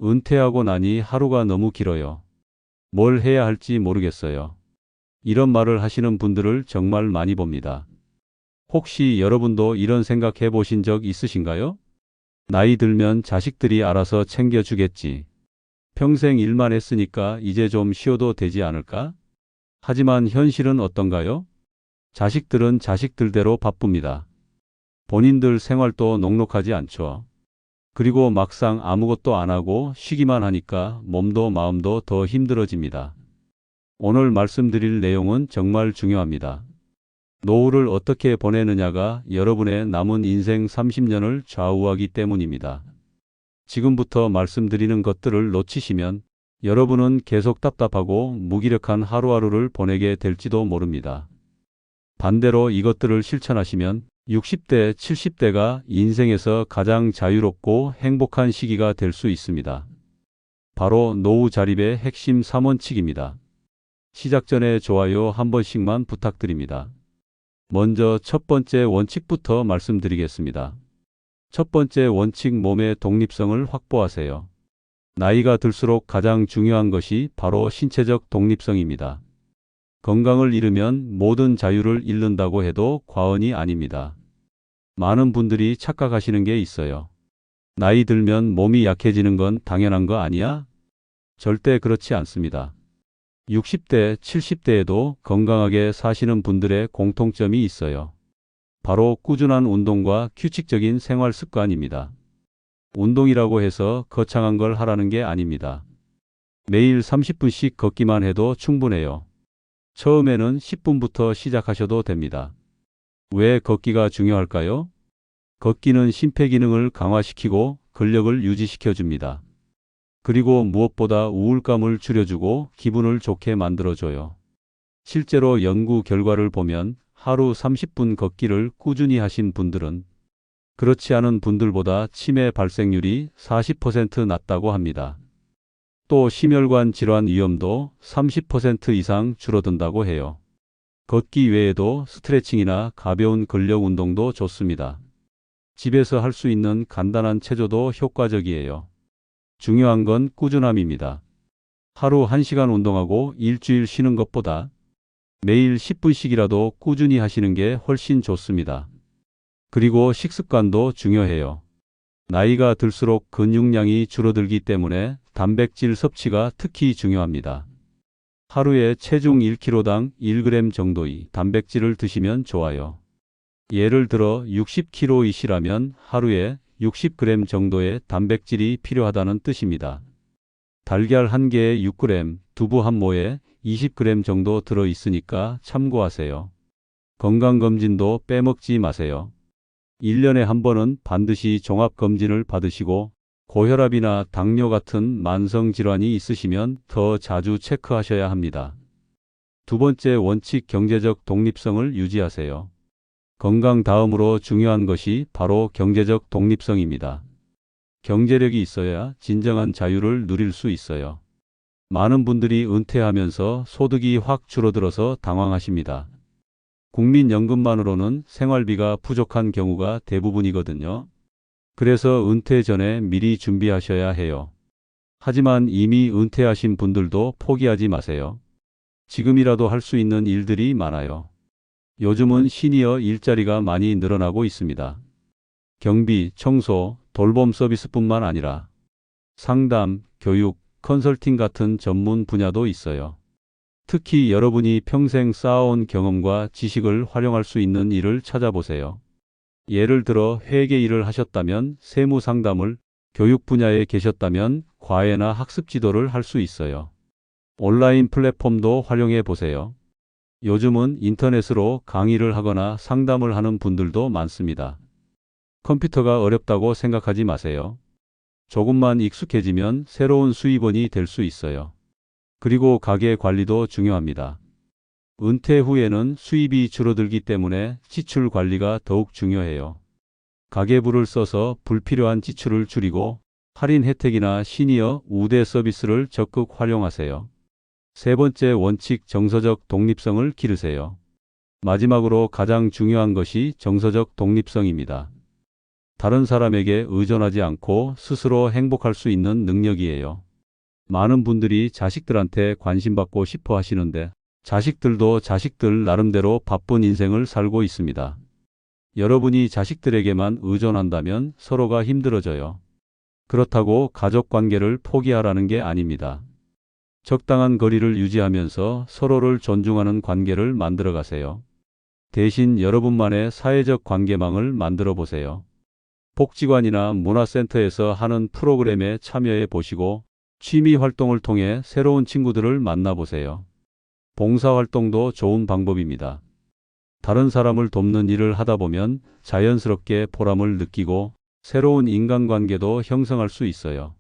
은퇴하고 나니 하루가 너무 길어요. 뭘 해야 할지 모르겠어요. 이런 말을 하시는 분들을 정말 많이 봅니다. 혹시 여러분도 이런 생각 해보신 적 있으신가요? 나이 들면 자식들이 알아서 챙겨주겠지. 평생 일만 했으니까 이제 좀 쉬어도 되지 않을까? 하지만 현실은 어떤가요? 자식들은 자식들대로 바쁩니다. 본인들 생활도 녹록하지 않죠. 그리고 막상 아무것도 안 하고 쉬기만 하니까 몸도 마음도 더 힘들어집니다. 오늘 말씀드릴 내용은 정말 중요합니다. 노후를 어떻게 보내느냐가 여러분의 남은 인생 30년을 좌우하기 때문입니다. 지금부터 말씀드리는 것들을 놓치시면 여러분은 계속 답답하고 무기력한 하루하루를 보내게 될지도 모릅니다. 반대로 이것들을 실천하시면 60대, 70대가 인생에서 가장 자유롭고 행복한 시기가 될 수 있습니다. 바로 노후 자립의 핵심 3원칙입니다. 시작 전에 좋아요 한 번씩만 부탁드립니다. 먼저 첫 번째 원칙부터 말씀드리겠습니다. 첫 번째 원칙, 몸의 독립성을 확보하세요. 나이가 들수록 가장 중요한 것이 바로 신체적 독립성입니다. 건강을 잃으면 모든 자유를 잃는다고 해도 과언이 아닙니다. 많은 분들이 착각하시는 게 있어요. 나이 들면 몸이 약해지는 건 당연한 거 아니야? 절대 그렇지 않습니다. 60대, 70대에도 건강하게 사시는 분들의 공통점이 있어요. 바로 꾸준한 운동과 규칙적인 생활 습관입니다. 운동이라고 해서 거창한 걸 하라는 게 아닙니다. 매일 30분씩 걷기만 해도 충분해요. 처음에는 10분부터 시작하셔도 됩니다. 왜 걷기가 중요할까요? 걷기는 심폐기능을 강화시키고 근력을 유지시켜 줍니다. 그리고 무엇보다 우울감을 줄여주고 기분을 좋게 만들어줘요. 실제로 연구 결과를 보면 하루 30분 걷기를 꾸준히 하신 분들은 그렇지 않은 분들보다 치매 발생률이 40% 낮다고 합니다. 또 심혈관 질환 위험도 30% 이상 줄어든다고 해요. 걷기 외에도 스트레칭이나 가벼운 근력 운동도 좋습니다. 집에서 할 수 있는 간단한 체조도 효과적이에요. 중요한 건 꾸준함입니다. 하루 1시간 운동하고 일주일 쉬는 것보다 매일 10분씩이라도 꾸준히 하시는 게 훨씬 좋습니다. 그리고 식습관도 중요해요. 나이가 들수록 근육량이 줄어들기 때문에 단백질 섭취가 특히 중요합니다. 하루에 체중 1kg당 1g 정도의 단백질을 드시면 좋아요. 예를 들어 60kg이시라면 하루에 60g 정도의 단백질이 필요하다는 뜻입니다. 달걀 1개에 6g, 두부 한 모에 20g 정도 들어 있으니까 참고하세요. 건강검진도 빼먹지 마세요. 1년에 한 번은 반드시 종합검진을 받으시고 고혈압이나 당뇨 같은 만성질환이 있으시면 더 자주 체크하셔야 합니다. 두 번째 원칙, 경제적 독립성을 유지하세요. 건강 다음으로 중요한 것이 바로 경제적 독립성입니다. 경제력이 있어야 진정한 자유를 누릴 수 있어요. 많은 분들이 은퇴하면서 소득이 확 줄어들어서 당황하십니다. 국민연금만으로는 생활비가 부족한 경우가 대부분이거든요. 그래서 은퇴 전에 미리 준비하셔야 해요. 하지만 이미 은퇴하신 분들도 포기하지 마세요. 지금이라도 할 수 있는 일들이 많아요. 요즘은 시니어 일자리가 많이 늘어나고 있습니다. 경비, 청소, 돌봄 서비스뿐만 아니라 상담, 교육, 컨설팅 같은 전문 분야도 있어요. 특히 여러분이 평생 쌓아온 경험과 지식을 활용할 수 있는 일을 찾아보세요. 예를 들어 회계 일을 하셨다면 세무 상담을, 교육 분야에 계셨다면 과외나 학습 지도를 할 수 있어요. 온라인 플랫폼도 활용해 보세요. 요즘은 인터넷으로 강의를 하거나 상담을 하는 분들도 많습니다. 컴퓨터가 어렵다고 생각하지 마세요. 조금만 익숙해지면 새로운 수입원이 될 수 있어요. 그리고 가계 관리도 중요합니다. 은퇴 후에는 수입이 줄어들기 때문에 지출 관리가 더욱 중요해요. 가계부를 써서 불필요한 지출을 줄이고 할인 혜택이나 시니어 우대 서비스를 적극 활용하세요. 세 번째 원칙, 정서적 독립성을 기르세요. 마지막으로 가장 중요한 것이 정서적 독립성입니다. 다른 사람에게 의존하지 않고 스스로 행복할 수 있는 능력이에요. 많은 분들이 자식들한테 관심받고 싶어 하시는데 자식들도 자식들 나름대로 바쁜 인생을 살고 있습니다. 여러분이 자식들에게만 의존한다면 서로가 힘들어져요. 그렇다고 가족 관계를 포기하라는 게 아닙니다. 적당한 거리를 유지하면서 서로를 존중하는 관계를 만들어 가세요. 대신 여러분만의 사회적 관계망을 만들어 보세요. 복지관이나 문화센터에서 하는 프로그램에 참여해 보시고 취미 활동을 통해 새로운 친구들을 만나보세요. 봉사활동도 좋은 방법입니다. 다른 사람을 돕는 일을 하다 보면 자연스럽게 보람을 느끼고 새로운 인간관계도 형성할 수 있어요.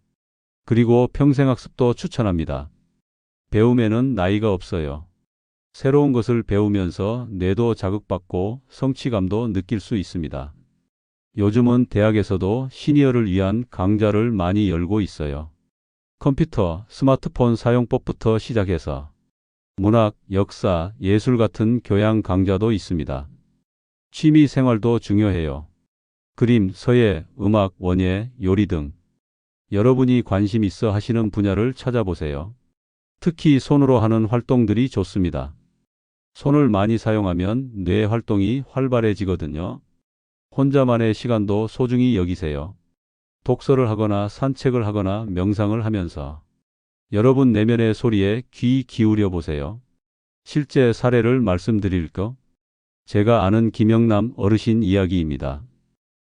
그리고 평생학습도 추천합니다. 배움에는 나이가 없어요. 새로운 것을 배우면서 뇌도 자극받고 성취감도 느낄 수 있습니다. 요즘은 대학에서도 시니어를 위한 강좌를 많이 열고 있어요. 컴퓨터, 스마트폰 사용법부터 시작해서 문학, 역사, 예술 같은 교양 강좌도 있습니다. 취미 생활도 중요해요. 그림, 서예, 음악, 원예, 요리 등 여러분이 관심 있어 하시는 분야를 찾아보세요. 특히 손으로 하는 활동들이 좋습니다. 손을 많이 사용하면 뇌 활동이 활발해지거든요. 혼자만의 시간도 소중히 여기세요. 독서를 하거나 산책을 하거나 명상을 하면서 여러분 내면의 소리에 귀 기울여 보세요. 실제 사례를 말씀드릴까? 제가 아는 김영남 어르신 이야기입니다.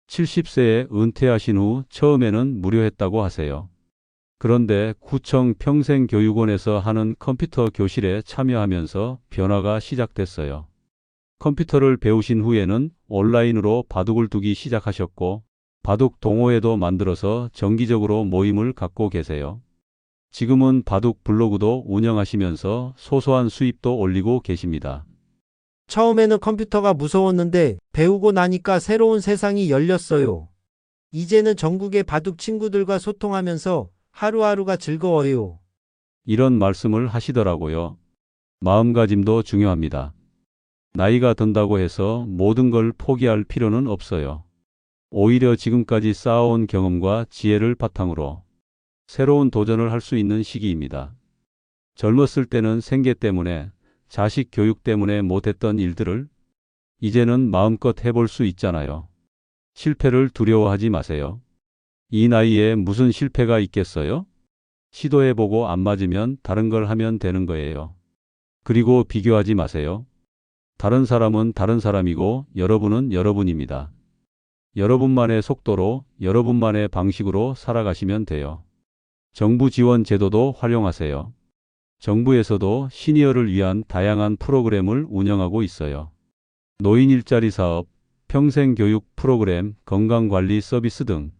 70세에 은퇴하신 후 처음에는 무료했다고 하세요. 그런데 구청 평생교육원에서 하는 컴퓨터 교실에 참여하면서 변화가 시작됐어요. 컴퓨터를 배우신 후에는 온라인으로 바둑을 두기 시작하셨고 바둑 동호회도 만들어서 정기적으로 모임을 갖고 계세요. 지금은 바둑 블로그도 운영하시면서 소소한 수입도 올리고 계십니다. 처음에는 컴퓨터가 무서웠는데 배우고 나니까 새로운 세상이 열렸어요. 이제는 전국의 바둑 친구들과 소통하면서 하루하루가 즐거워요. 이런 말씀을 하시더라고요. 마음가짐도 중요합니다. 나이가 든다고 해서 모든 걸 포기할 필요는 없어요. 오히려 지금까지 쌓아온 경험과 지혜를 바탕으로 새로운 도전을 할 수 있는 시기입니다. 젊었을 때는 생계 때문에, 자식 교육 때문에 못했던 일들을 이제는 마음껏 해볼 수 있잖아요. 실패를 두려워하지 마세요. 이 나이에 무슨 실패가 있겠어요? 시도해보고 안 맞으면 다른 걸 하면 되는 거예요. 그리고 비교하지 마세요. 다른 사람은 다른 사람이고 여러분은 여러분입니다. 여러분만의 속도로, 여러분만의 방식으로 살아가시면 돼요. 정부 지원 제도도 활용하세요. 정부에서도 시니어를 위한 다양한 프로그램을 운영하고 있어요. 노인 일자리 사업, 평생교육 프로그램, 건강관리 서비스 등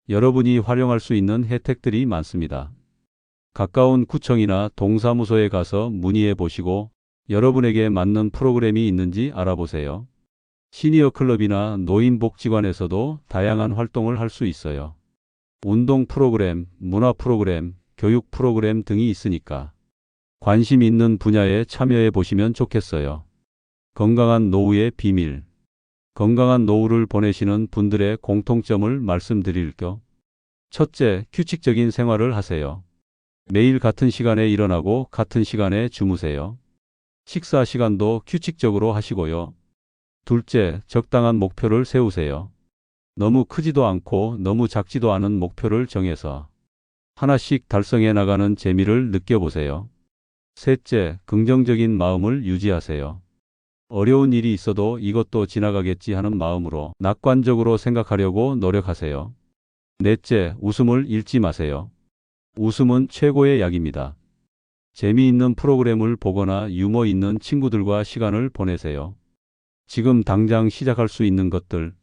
여러분이 활용할 수 있는 혜택들이 많습니다. 가까운 구청이나 동사무소에 가서 문의해 보시고 여러분에게 맞는 프로그램이 있는지 알아보세요. 시니어 클럽이나 노인복지관에서도 다양한 활동을 할 수 있어요. 운동 프로그램, 문화 프로그램, 교육 프로그램 등이 있으니까 관심 있는 분야에 참여해 보시면 좋겠어요. 건강한 노후의 비밀. 건강한 노후를 보내시는 분들의 공통점을 말씀드릴게요. 첫째, 규칙적인 생활을 하세요. 매일 같은 시간에 일어나고 같은 시간에 주무세요. 식사 시간도 규칙적으로 하시고요. 둘째, 적당한 목표를 세우세요. 너무 크지도 않고 너무 작지도 않은 목표를 정해서 하나씩 달성해 나가는 재미를 느껴보세요. 셋째, 긍정적인 마음을 유지하세요. 어려운 일이 있어도 이것도 지나가겠지 하는 마음으로 낙관적으로 생각하려고 노력하세요. 넷째, 웃음을 잃지 마세요. 웃음은 최고의 약입니다. 재미있는 프로그램을 보거나 유머 있는 친구들과 시간을 보내세요. 지금 당장 시작할 수 있는 것들,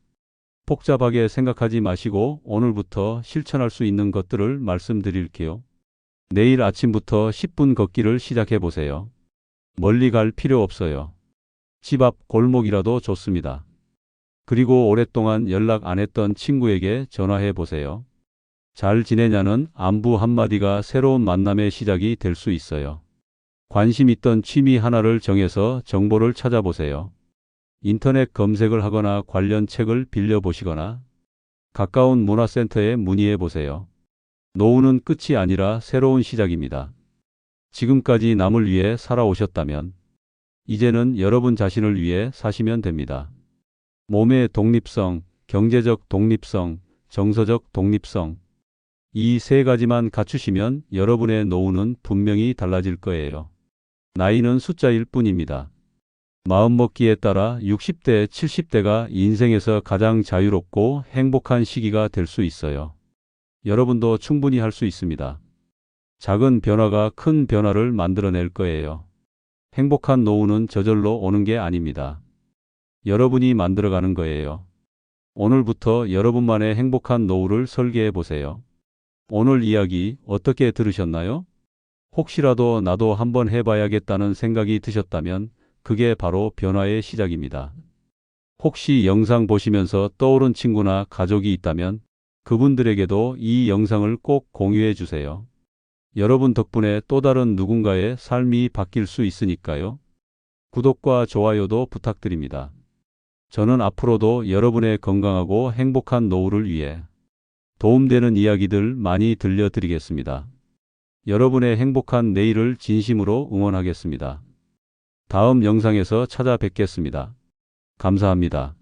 복잡하게 생각하지 마시고 오늘부터 실천할 수 있는 것들을 말씀드릴게요. 내일 아침부터 10분 걷기를 시작해 보세요. 멀리 갈 필요 없어요. 집 앞 골목이라도 좋습니다. 그리고 오랫동안 연락 안 했던 친구에게 전화해 보세요. 잘 지내냐는 안부 한마디가 새로운 만남의 시작이 될 수 있어요. 관심 있던 취미 하나를 정해서 정보를 찾아보세요. 인터넷 검색을 하거나 관련 책을 빌려보시거나 가까운 문화센터에 문의해 보세요. 노후는 끝이 아니라 새로운 시작입니다. 지금까지 남을 위해 살아오셨다면 이제는 여러분 자신을 위해 사시면 됩니다. 몸의 독립성, 경제적 독립성, 정서적 독립성. 이 세 가지만 갖추시면 여러분의 노후는 분명히 달라질 거예요. 나이는 숫자일 뿐입니다. 마음먹기에 따라 60대, 70대가 인생에서 가장 자유롭고 행복한 시기가 될 수 있어요. 여러분도 충분히 할 수 있습니다. 작은 변화가 큰 변화를 만들어낼 거예요. 행복한 노후는 저절로 오는 게 아닙니다. 여러분이 만들어가는 거예요. 오늘부터 여러분만의 행복한 노후를 설계해 보세요. 오늘 이야기 어떻게 들으셨나요? 혹시라도 나도 한번 해봐야겠다는 생각이 드셨다면 그게 바로 변화의 시작입니다. 혹시 영상 보시면서 떠오른 친구나 가족이 있다면 그분들에게도 이 영상을 꼭 공유해 주세요. 여러분 덕분에 또 다른 누군가의 삶이 바뀔 수 있으니까요. 구독과 좋아요도 부탁드립니다. 저는 앞으로도 여러분의 건강하고 행복한 노후를 위해 도움되는 이야기들 많이 들려드리겠습니다. 여러분의 행복한 내일을 진심으로 응원하겠습니다. 다음 영상에서 찾아뵙겠습니다. 감사합니다.